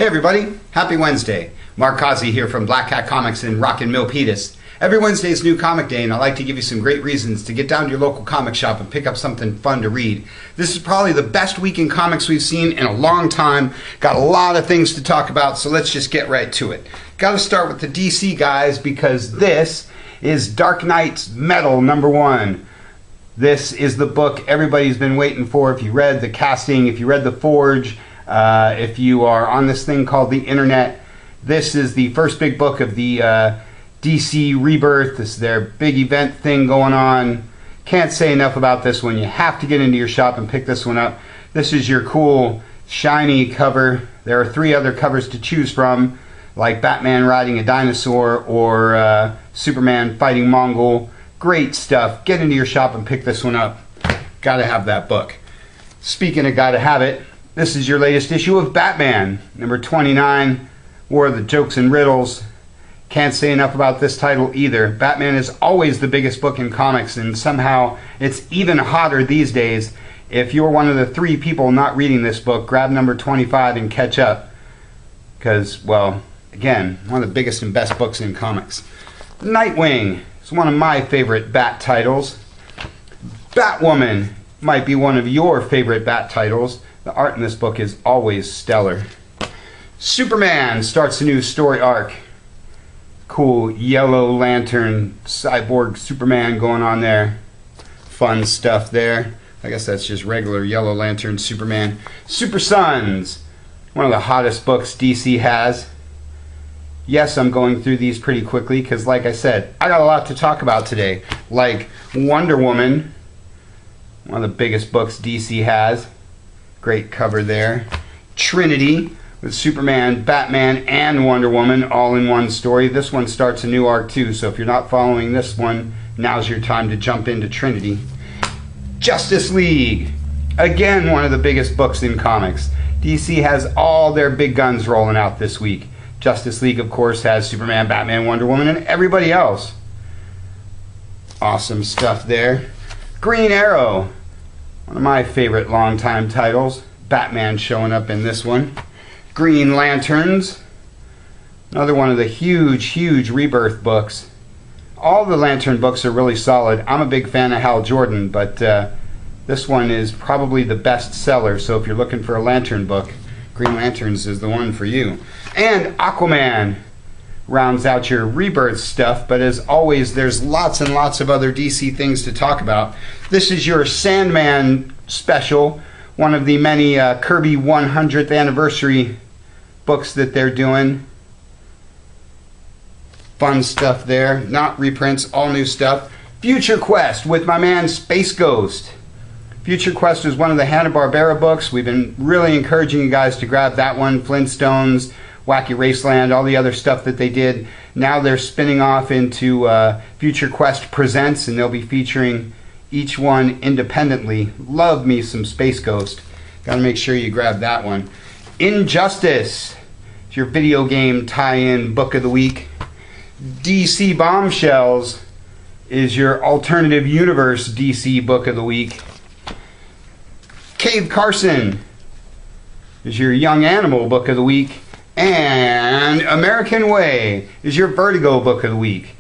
Hey everybody, happy Wednesday. Mark Causey here from Black Cat Comics in Rockin' Milpitas. Every Wednesday is New Comic Day, and I like to give you some great reasons to get down to your local comic shop and pick up something fun to read. This is probably the best week in comics we've seen in a long time. Got a lot of things to talk about, so let's just get right to it. Got to start with the DC guys because this is Dark Nights Metal #1. This is the book everybody's been waiting for. If you read the casting, if you read The Forge, if you are on this thing called the internet, this is the first big book of the DC Rebirth. This is their big event thing going on. Can't say enough about this one. You have to get into your shop and pick this one up. This is your cool, shiny cover. There are 3 other covers to choose from, like Batman riding a dinosaur or Superman fighting Mongol. Great stuff. Get into your shop and pick this one up. Gotta have that book. Speaking of gotta have it, this is your latest issue of Batman, number 29, War of the Jokes and Riddles. Can't say enough about this title either. Batman is always the biggest book in comics, and somehow it's even hotter these days. If you're one of the 3 people not reading this book, grab number 25 and catch up. Because, well, again, one of the biggest and best books in comics. Nightwing is one of my favorite Bat titles. Batwoman might be one of your favorite Bat titles. The art in this book is always stellar. Superman starts a new story arc. Cool Yellow Lantern cyborg Superman going on there. Fun stuff there. I guess that's just regular Yellow Lantern Superman. Super Sons, one of the hottest books DC has. Yes, I'm going through these pretty quickly because, like I said, I got a lot to talk about today. Like Wonder Woman, one of the biggest books DC has. Great cover there. Trinity, with Superman, Batman, and Wonder Woman all in one story. This one starts a new arc too, so if you're not following this one, now's your time to jump into Trinity. Justice League, again one of the biggest books in comics. DC has all their big guns rolling out this week. Justice League, of course, has Superman, Batman, Wonder Woman, and everybody else. Awesome stuff there. Green Arrow, one of my favorite longtime titles. Batman showing up in this one. Green Lanterns, another one of the huge Rebirth books. All the Lantern books are really solid. I'm a big fan of Hal Jordan, but this one is probably the best seller, so if you're looking for a Lantern book, Green Lanterns is the one for you. And Aquaman rounds out your Rebirth stuff, but as always, there's lots and lots of other DC things to talk about. This is your Sandman special, one of the many Kirby 100th anniversary books that they're doing. Fun stuff there. Not reprints, all new stuff. Future Quest with my man Space Ghost. Future Quest is one of the Hanna-Barbera books. We've been really encouraging you guys to grab that one. Flintstones, Wacky Raceland, all the other stuff that they did. Now they're spinning off into Future Quest Presents, and they'll be featuring each one independently. Love me some Space Ghost. Gotta make sure you grab that one. Injustice is your video game tie-in book of the week. DC Bombshells is your alternative universe DC book of the week. Cave Carson is your Young Animal book of the week. And American Way is your Vertigo book of the week.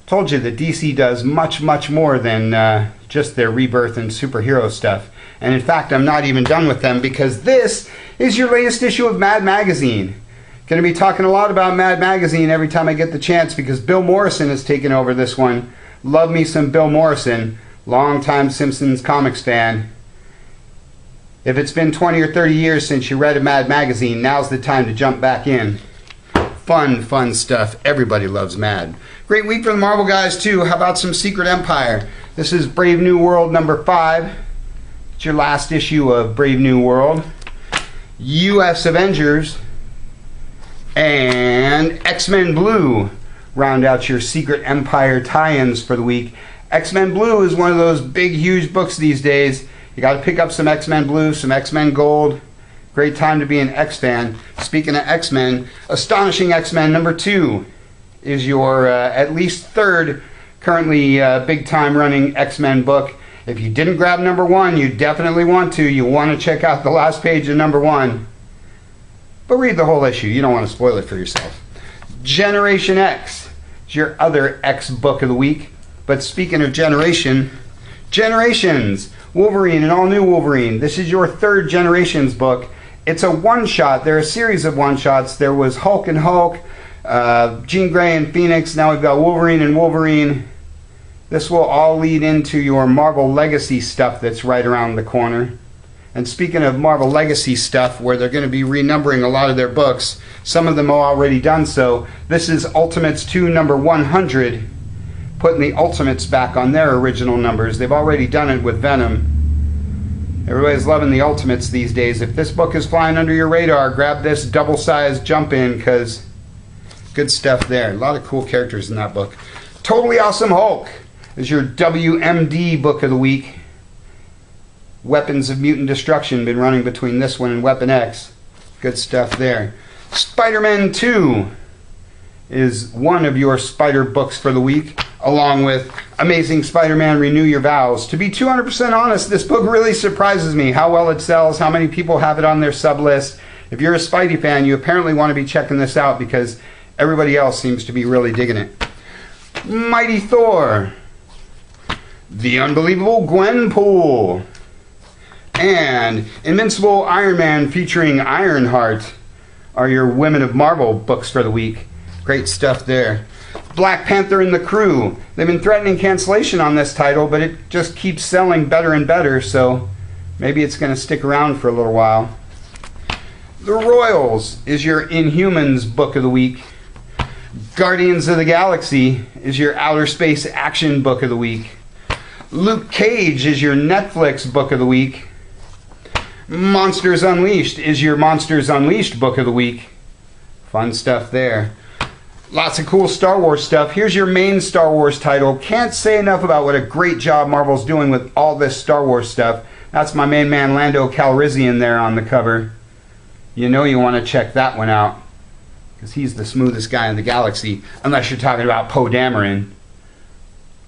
Told you that DC does much more than just their Rebirth and superhero stuff. And in fact, I'm not even done with them because this is your latest issue of Mad Magazine. Going to be talking a lot about Mad Magazine every time I get the chance because Bill Morrison has taken over this one. Love me some Bill Morrison, longtime Simpsons comics fan. If it's been 20 or 30 years since you read a Mad Magazine, now's the time to jump back in. Fun stuff. Everybody loves Mad. Great week for the Marvel guys too. How about some Secret Empire? This is Brave New World number 5. It's your last issue of Brave New World. US Avengers and X-Men Blue round out your Secret Empire tie-ins for the week. X-Men Blue is one of those big, huge books these days. You got to pick up some X-Men Blue, some X-Men Gold. Great time to be an X-fan. Speaking of X-Men, Astonishing X-Men number 2 is your at least 3rd currently big-time running X-Men book. If you didn't grab number 1, you definitely want to. You want to check out the last page of number 1. but read the whole issue. You don't want to spoil it for yourself. Generation X is your other X book of the week. But speaking of Generations, Wolverine and All New Wolverine. This is your third Generations book. It's a one-shot. There are a series of one-shots. There was Hulk and Hulk, Jean Grey and Phoenix. Now we've got Wolverine and Wolverine. This will all lead into your Marvel Legacy stuff that's right around the corner. And speaking of Marvel Legacy stuff, where they're going to be renumbering a lot of their books, some of them have already done so. This is Ultimates 2 number 100, putting the Ultimates back on their original numbers. They've already done it with Venom. Everybody's loving the Ultimates these days. If this book is flying under your radar, grab this double-sized jump-in, because good stuff there. A lot of cool characters in that book. Totally Awesome Hulk is your WMD book of the week. Weapons of Mutant Destruction, been running between this one and Weapon X. Good stuff there. Spider-Man 2 is one of your Spider books for the week, along with Amazing Spider-Man Renew Your Vows. To be 200% honest, this book really surprises me. How well it sells, how many people have it on their sub-list. If you're a Spidey fan, you apparently want to be checking this out because everybody else seems to be really digging it. Mighty Thor, The Unbelievable Gwenpool, and Invincible Iron Man featuring Ironheart are your Women of Marvel books for the week. Great stuff there. Black Panther and the Crew. They've been threatening cancellation on this title, but it just keeps selling better and better, so maybe it's going to stick around for a little while. The Royals is your Inhumans book of the week. Guardians of the Galaxy is your Outer Space Action book of the week. Luke Cage is your Netflix book of the week. Monsters Unleashed is your Monsters Unleashed book of the week. Fun stuff there. Lots of cool Star Wars stuff. Here's your main Star Wars title. Can't say enough about what a great job Marvel's doing with all this Star Wars stuff. That's my main man Lando Calrissian there on the cover. You know you want to check that one out, because he's the smoothest guy in the galaxy, unless you're talking about Poe Dameron.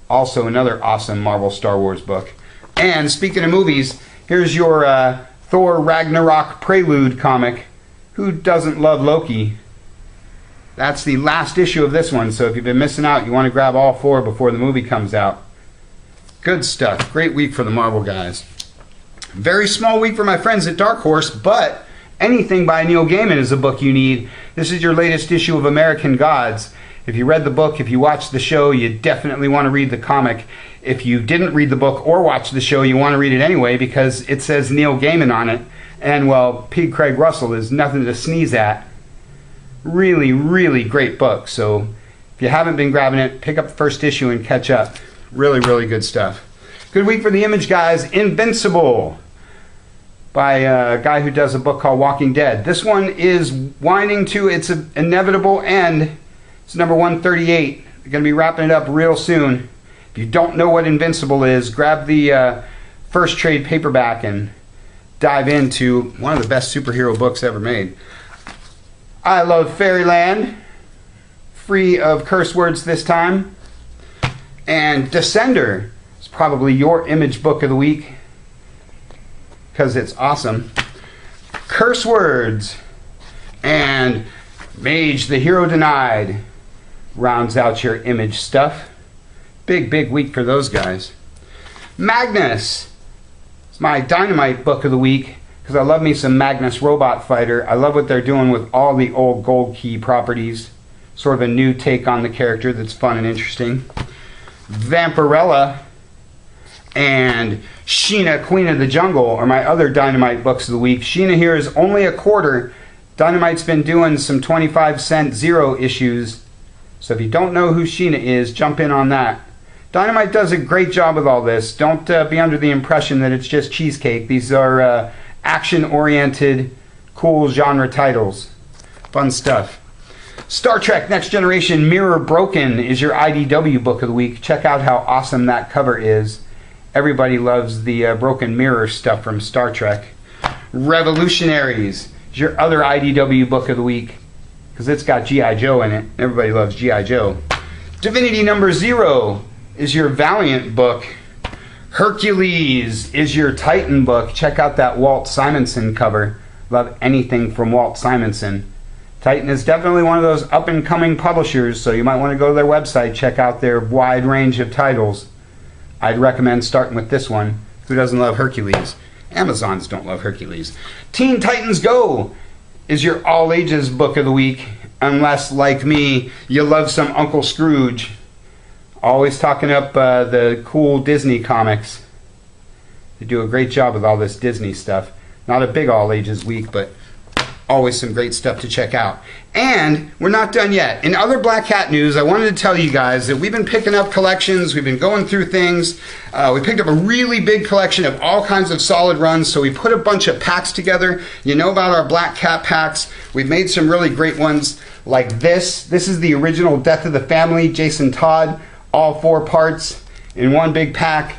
Also another awesome Marvel Star Wars book. And speaking of movies, here's your Thor Ragnarok Prelude comic. Who doesn't love Loki? That's the last issue of this one, so if you've been missing out, you want to grab all 4 before the movie comes out. Good stuff. Great week for the Marvel guys. Very small week for my friends at Dark Horse, but anything by Neil Gaiman is a book you need. This is your latest issue of American Gods. If you read the book, if you watched the show, you definitely want to read the comic. If you didn't read the book or watch the show, you want to read it anyway because it says Neil Gaiman on it. And, well, P. Craig Russell is nothing to sneeze at. Really, really great book. So if you haven't been grabbing it, pick up the first issue and catch up. Really, really good stuff. Good week for the Image guys. Invincible, by a guy who does a book called Walking Dead. This one is winding to its inevitable end. It's number 138. They're going to be wrapping it up real soon. If you don't know what Invincible is, grab the first trade paperback and dive into one of the best superhero books ever made. I Love Fairyland, free of curse words this time. And Descender is probably your Image book of the week because it's awesome. Curse words and Mage the Hero Denied rounds out your Image stuff. Big week for those guys. Magnus is my Dynamite book of the week because I love me some Magnus Robot Fighter. I love what they're doing with all the old Gold Key properties. Sort of a new take on the character that's fun and interesting. Vampirella and Sheena, Queen of the Jungle are my other Dynamite books of the week. Sheena here is only a quarter. Dynamite's been doing some 25-cent zero issues. So if you don't know who Sheena is, jump in on that. Dynamite does a great job with all this. Don't be under the impression that it's just cheesecake. These are action-oriented, cool genre titles. Fun stuff. Star Trek Next Generation Mirror Broken is your IDW book of the week. Check out how awesome that cover is. Everybody loves the broken mirror stuff from Star Trek. Revolutionaries is your other IDW book of the week because it's got G.I. Joe in it. Everybody loves G.I. Joe. Divinity Number 0 is your Valiant book. Hercules is your Titan book. Check out that Walt Simonson cover. love anything from Walt Simonson. Titan is definitely one of those up-and-coming publishers, so you might want to go to their website, check out their wide range of titles. I'd recommend starting with this one. Who doesn't love Hercules? Amazons don't love Hercules. Teen Titans Go is your all-ages book of the week, unless, like me, you love some Uncle Scrooge. Always talking up the cool Disney comics. They do a great job with all this Disney stuff. Not a big all-ages week, but always some great stuff to check out. And we're not done yet. In other Black Cat news, I wanted to tell you guys that we've been picking up collections. We've been going through things. We picked up a really big collection of all kinds of solid runs, so we put a bunch of packs together. You know about our Black Cat packs. We've made some really great ones like this. This is the original Death of the Family, Jason Todd, all 4 parts in one big pack.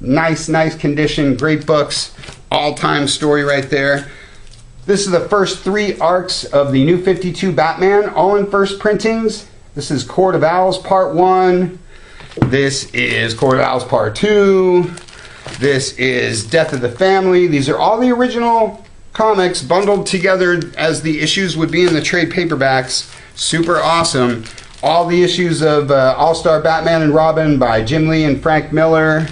Nice condition, great books, all-time story right there. This is the first 3 arcs of the New 52 Batman, all in first printings. This is Court of Owls Part 1. This is Court of Owls Part 2. This is Death of the Family. These are all the original comics bundled together as the issues would be in the trade paperbacks. Super awesome. All the issues of All-Star Batman and Robin by Jim Lee and Frank Miller.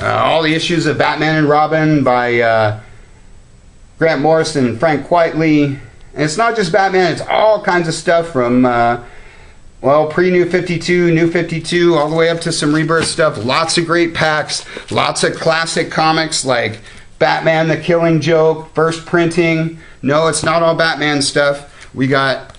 All the issues of Batman and Robin by Grant Morrison and Frank Quitely. And it's not just Batman, it's all kinds of stuff from, pre-New 52, New 52, all the way up to some Rebirth stuff. Lots of great packs, lots of classic comics like Batman the Killing Joke, first printing. No, it's not all Batman stuff. We got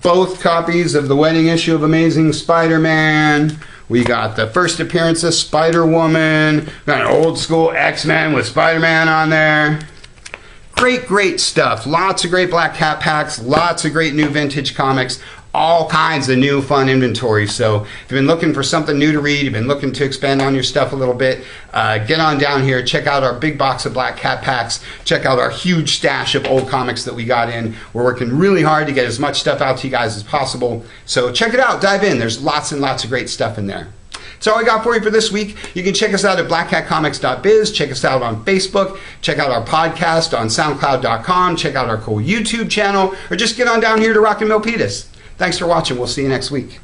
both copies of the wedding issue of Amazing Spider-Man. We got the first appearance of Spider-Woman. We got an old school X-Men with Spider-Man on there. Great stuff. Lots of great Black Cat packs. Lots of great new vintage comics. All kinds of new fun inventory. So if you've been looking for something new to read, you've been looking to expand on your stuff a little bit, get on down here. Check out our big box of Black Cat packs. Check out our huge stash of old comics that we got in. We're working really hard to get as much stuff out to you guys as possible. So check it out. Dive in. There's lots and lots of great stuff in there. That's all I got for you for this week. You can check us out at blackcatcomics.biz. Check us out on Facebook. Check out our podcast on soundcloud.com. Check out our cool YouTube channel. Or just get on down here to Rockin' Milpitas. Thanks for watching. We'll see you next week.